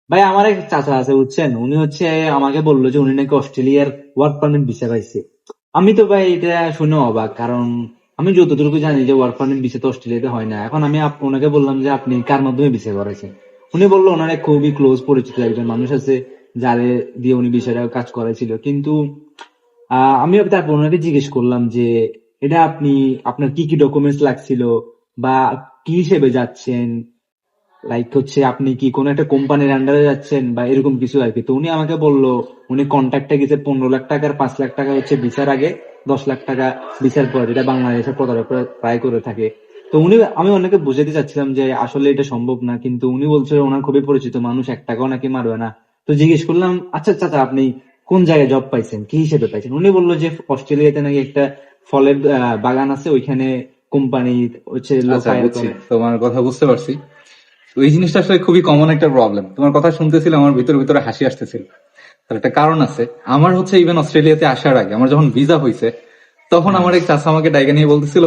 ভাই আমার এক চাচা আছে বুঝছেন, উনি হচ্ছে আমাকে বললো যে উনি নাকি অস্ট্রেলিয়ার ওয়ার্ক পারমিট ভিসা পাইছে। আমি তো ভাই এটা শুনে অবাক, কারণ আমি যতটুকু জানি যে ওয়ার্ক পারমিট ভিসা তো অস্ট্রেলিয়াতে হয় না। এখন আমি ওনাকে বললাম যে আপনি কার মাধ্যমে ভিসা করেছেন। উনি বললো ওনার এক খুবই ক্লোজ পরিচিত একজন মানুষ আছে যারে দিয়ে উনি ভিসাটা কাজ করেছিল। কিন্তু আমি তারপর ওনাকে জিজ্ঞেস করলাম যে এটা আপনি আপনার কি কি ডকুমেন্টস লাগছিল বা কি হিসেবে যাচ্ছেন, লাইক হচ্ছে আপনি কি কোনো একটা কোম্পানির আন্ডারে যাচ্ছেন বা এরকম কিছু আর কি। তো উনি আমাকে বললো উনি কন্ট্রাক্টে গেছে 15 লাখ টাকার, 5 লাখ টাকা হচ্ছে ভিসার আগে, 10 লাখ টাকা ভিসার পর, যেটা বাংলাদেশের প্রতারকরা প্রায় করে থাকে। তো আমি অনেকে বুঝাতে চাচ্ছিলাম যে আসলে এটা সম্ভব না, কিন্তু উনি বলছে ওনার খুবই পরিচিত মানুষ, 1 টাকাও নাকি মারবে না। তো জিজ্ঞেস করলাম আচ্ছা চাচা আপনি কোন জায়গায় জব পাইছেন, কি হিসেবে পাইছেন। উনি বললো যে অস্ট্রেলিয়াতে নাকি একটা ফলের বাগান আছে, ওইখানে কোম্পানি হচ্ছে লোক আচ্ছা, হায়ার বুঝছি, করে। তোমার কথা বুঝতে পারছি। তো এই জিনিসটা আসলে খুবই কমন একটা প্রবলেম। তোমার কথা শুনতেছিলাম, আমার ভিতরে ভিতরে হাসি আসতেছিল। তার একটা কারণ আছে। আমার হচ্ছে ইভেন অস্ট্রেলিয়াতে আসার আগে আমার যখন ভিসা হয়েছে, তখন হ্যাঁ আমার এক চাচা আমাকে ডাইকা নিয়ে বলতেছিল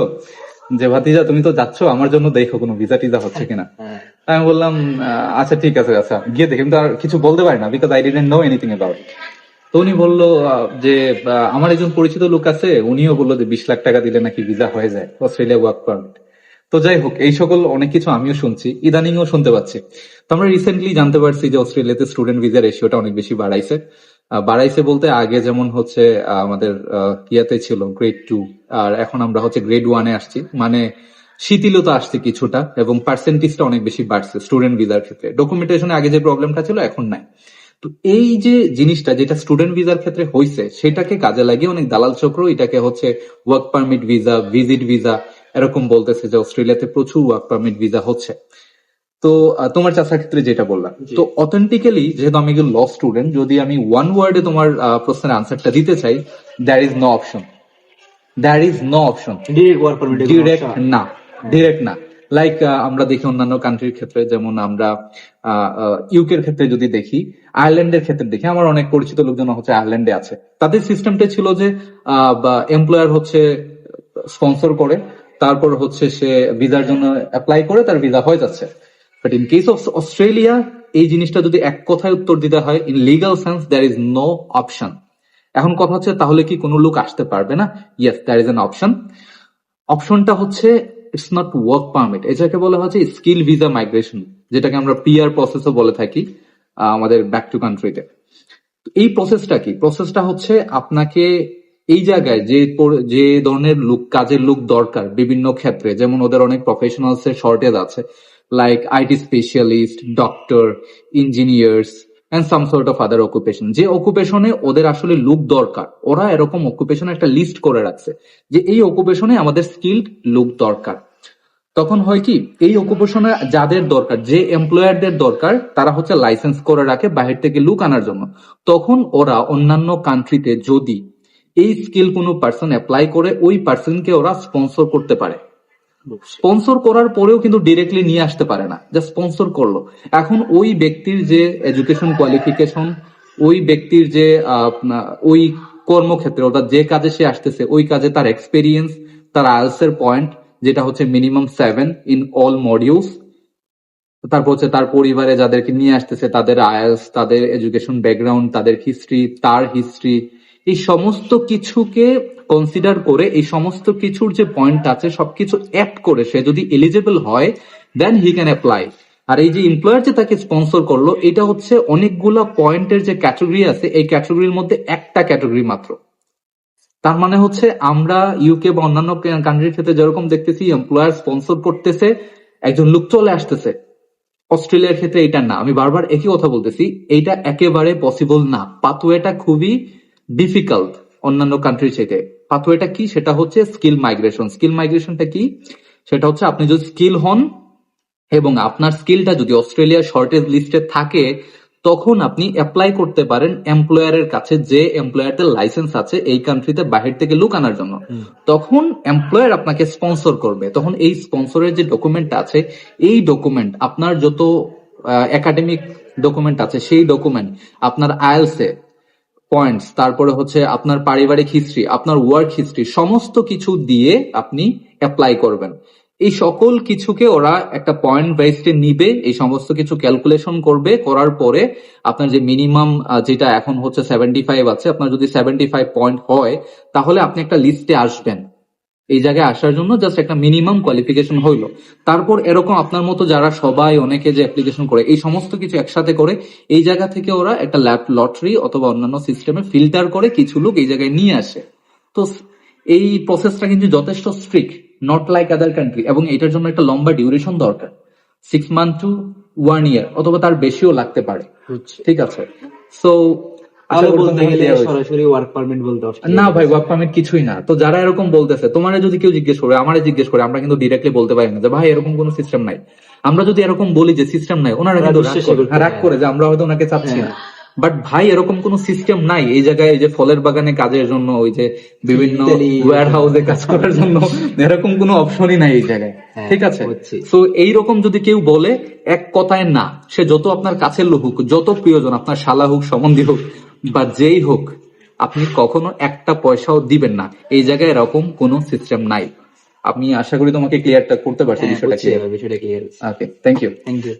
যে ভাতিজা তুমি তো যাচ্ছ, আমার জন্য দেখো কোনো ভিসা টিজা হচ্ছে কিনা। হ্যাঁ আমি বললাম আচ্ছা ঠিক আছে, আচ্ছা গিয়ে দেখি। কিন্তু আর কিছু বলতে পারি না, because I didn't know anything about it. তো উনি বললো যে আমার একজন পরিচিত লোক আছে, উনিও বললো যে 20 লাখ টাকা দিলে নাকি ভিসা হয়ে যায় অস্ট্রেলিয়া ওয়ার্ক পারমিট। তো যাই হোক, এই সকল অনেক কিছু আমিও শুনছি, ইদানিংও শুনতে পাচ্ছি। তো আমরা রিসেন্টলি জানতে পারছি যে অস্ট্রেলিয়াতে স্টুডেন্ট ভিসা রেশিওটা অনেক বেশি বাড়াইছে। বাড়াইছে বলতে আগে যেমন হচ্ছে আমাদের ইয়াতে ছিল গ্রেড 2, আর এখন আমরা হচ্ছে গ্রেড 1-এ আসছি। মানে শিথিলতা আসছে কিছুটা, এবং পার্সেন্টেজটা অনেক বেশি বাড়ছে স্টুডেন্ট ভিসার ক্ষেত্রে। ডকুমেন্টেশনে আগে যে প্রবলেমটা ছিল এখন নাই। তো এই যে জিনিসটা যেটা স্টুডেন্ট ভিসার ক্ষেত্রে হয়েছে, সেটাকে কাজে লাগিয়ে অনেক দালাল চক্র এটাকে হচ্ছে work permit visa, visit visa এরকম বলতেছে যে অস্ট্রেলিয়াতে প্রচুর ওয়ার্ক পারমিট ভিসা হচ্ছে। তো তোমার চাষার ক্ষেত্রে যেটা বললাম, জি। তো অথেন্টিক্যালি যেহেতু আমি একজন ল স্টুডেন্ট, যদি আমি ওয়ান ওয়ার্ডে তোমার প্রশ্নের আনসারটা দিতে চাই, there is no option. There is no option. Direct work পারমিটে কোনো ডিরেক্ট অপশন। না, হ্যাঁ ডিরেক্ট না। লাইক আমরা দেখি অন্যান্য কান্ট্রির ক্ষেত্রে, যেমন আমরা ইউকের ক্ষেত্রে যদি দেখি, আয়ারল্যান্ডের ক্ষেত্রে দেখি, আমার অনেক পরিচিত লোকজন হচ্ছে আয়ারল্যান্ডে আছে। তাদের সিস্টেমটা ছিল যে এমপ্লয়ার হচ্ছে স্পন্সর করে, তারপর হচ্ছে সে ভিসার জন্য অ্যাপ্লাই করে, তার ভিসা হয়ে যাচ্ছে। But in case of Australia, এই জিনিসটা যদি এক কথায় উত্তর দিতে হয়, in legal sense there is no option. এখন কথা হচ্ছে তাহলে কি কোনো লোক আসতে পারবে না? Yes, there is an option. অপশনটা হচ্ছে ইটস নট ওয়ার্ক পারমিট, এটাকে বলা হচ্ছে স্কিল ভিসা মাইগ্রেশন, যেটাকে আমরা পিআর প্রসেসও বলে থাকি আমাদের ব্যাক টু কান্ট্রিতে। এই প্রসেসটা কি? প্রসেসটা হচ্ছে আপনাকে এই জায়গায় যে ধরনের লোক, কাজের লোক দরকার বিভিন্ন ক্ষেত্রে, যেমন ওদের অনেক প্রফেশনালস এর শর্টেজ আছে, like IT specialist, doctor, engineers and some sort of other occupation. যে অকুপেশনে ওদের আসলে লোক দরকার, ওরা এরকম অকুপেশনে একটা লিস্ট করে রাখছে যে এই অকুপেশনে আমাদের স্কিল্ড লোক দরকার। তখন হয় কি, এই অকুপেশনে যাদের দরকার, যে এমপ্লয়ারদের দরকার, তারা হচ্ছে লাইসেন্স করে রাখে বাহির থেকে লোক আনার জন্য। তখন ওরা অন্যান্য কান্ট্রিতে যদি এই স্কিল কোনো পার্সন অ্যাপ্লাই করে, ওই পার্সনকে ওরা স্পন্সর করতে পারে। বুঝছি। স্পন্সর করার পরেও কিন্তু ডিরেক্টলি নিয়ে আসতে পারে না, যা স্পন্সর করলো। এখন ওই ব্যক্তির যে এডুকেশন কোয়ালিফিকেশন, ওই ব্যক্তির যে ওই কর্মক্ষেত্রে, অর্থাৎ যে কাজে সে আসতেছে ওই কাজে তার এক্সপেরিয়েন্স, তার আইএলটিএস এর পয়েন্ট যেটা হচ্ছে মিনিমাম 7 ইন অল মডিউলস, তারপর হচ্ছে তার পরিবারে যাদেরকে নিয়ে আসতেছে তাদের আইএলটিএস, তাদের এডুকেশন ব্যাকগ্রাউন্ড, তাদের হিস্ট্রি, তার হিস্ট্রি, এই সমস্ত কিছুকে কনসিডার করে, এই সমস্ত কিছুর যে পয়েন্ট আছে সবকিছু অ্যাড করে সে যদি এলিজিবল হয়, দেন হি ক্যান অ্যাপ্লাই। আর এই যে এমপ্লয়ার যে তাকে স্পন্সর করলো, এটা হচ্ছে অনেকগুলা পয়েন্টের যে ক্যাটাগরি আছে, এই ক্যাটাগরির মধ্যে একটা ক্যাটাগরি মাত্র। তার মানে হচ্ছে আমরা ইউকে বা অন্যান্য কান্ট্রির ক্ষেত্রে যেরকম দেখতেছি এমপ্লয়ার স্পন্সর করতেছে, একজন লোক চলে আসতেছে, অস্ট্রেলিয়ার ক্ষেত্রে এটা না। আমি বারবার একই কথা বলতেছি, এইটা একেবারে পসিবল না। পাথওয়েটা খুবই ডিফিকাল্ট অন্যান্য কান্ট্রির চাইতে। পাথওয়েটা কি? সেটা হচ্ছে স্কিল মাইগ্রেশন। স্কিল মাইগ্রেশনটা কি? সেটা হচ্ছে আপনি যদি স্কিল হন এবং আপনার স্কিলটা যদি অস্ট্রেলিয়ার শর্টেজ লিস্টে থাকে, তখন আপনি অ্যাপ্লাই করতে পারেন এমপ্লয়ারের কাছে, যে এমপ্লয়ারদের লাইসেন্স আছে এই কান্ট্রিতে বাহির থেকে লোক আনার জন্য। হুম। তখন এমপ্লয়ার আপনাকে স্পন্সর করবে। তখন এই স্পন্সরের যে ডকুমেন্ট আছে, এই ডকুমেন্ট আপনার যত একাডেমিক ডকুমেন্ট আছে, সেই ডকুমেন্ট, আপনার আইএলটিএস এ পয়েন্টস, তারপরে হচ্ছে আপনার পারিবারিক হিস্ট্রি, আপনার ওয়ার্ক হিস্ট্রি, সমস্ত কিছু দিয়ে আপনি অ্যাপ্লাই করবেন। এই সকল কিছুকে ওরা একটা পয়েন্ট বেসডে নিবে, এই সমস্ত কিছু ক্যালকুলেশন করবে, করার পরে আপনার যে মিনিমাম যেটা এখন হচ্ছে 75 আছে, আপনার যদি 75 পয়েন্ট হয় তাহলে আপনি একটা লিস্টে আসবেন। এই জায়গায় আসার জন্য জাস্ট একটা মিনিমাম কোয়ালিফিকেশন হইলো। তারপর এরকম আপনার মতো যারা সবাই অনেকে যে অ্যাপ্লিকেশন করে এই সমস্ত কিছু একসাথে করে এই জায়গা থেকে ওরা একটা ল্যাব লটারি অথবা অন্যান্য সিস্টেমে ফিল্টার করে কিছু লোক এই জায়গায় নিয়ে আসে। তো এই প্রসেসটা কিন্তু যথেষ্ট strict, not like other country, এবং এটার জন্য একটা লম্বা ডিউরেশন দরকার, 6 মান্থ টু 1 ইয়ার অথবা তার বেশিও লাগতে পারে। ঠিক আছে, সো তাহলে বলতে গেলে সরাসরি ওয়ার্ক পারমিট বলতে না ভাই, ওয়ার্ক পারমিট কিছুই না। তো যারা এরকম বলতেছে, তোমার যদি কেউ জিজ্ঞেস করে, আমারে জিজ্ঞেস করে, আমরা কিন্তু ডিরেক্টলি বলতে পারি না যে ভাই এরকম কোনো সিস্টেম নাই। আমরা যদি এরকম বলি যে সিস্টেম নাই, ওনারা কিন্তু রাগ করে যে আমরা হয়তো ওনাকে চাচ্ছি না। বাট ভাই এরকম কোন সিস্টেম নাই এই জায়গায়, যে ফলের বাগানে কাজের জন্য, ওই যে বিভিন্ন ওয়্যার হাউসে কাজ করার জন্য এরকম কোনো অপশনই নাই এই জায়গায়। ঠিক আছে, তো এইরকম যদি কেউ বলে, এক কথায় না, সে যত আপনার কাছের লোক হোক, যত প্রিয়জন, আপনার শালা হোক, সম্বন্ধী হোক, বা যেই হোক, আপনি কখনো একটা পয়সাও দিবেন না। এই জায়গায় এরকম কোনো সিস্টেম নাই। আমি আশা করি তোমাকে ক্লিয়ারটা করতে পারছি বিষয়টা। বিষয়টা clear. Okay, thank you. Thank you.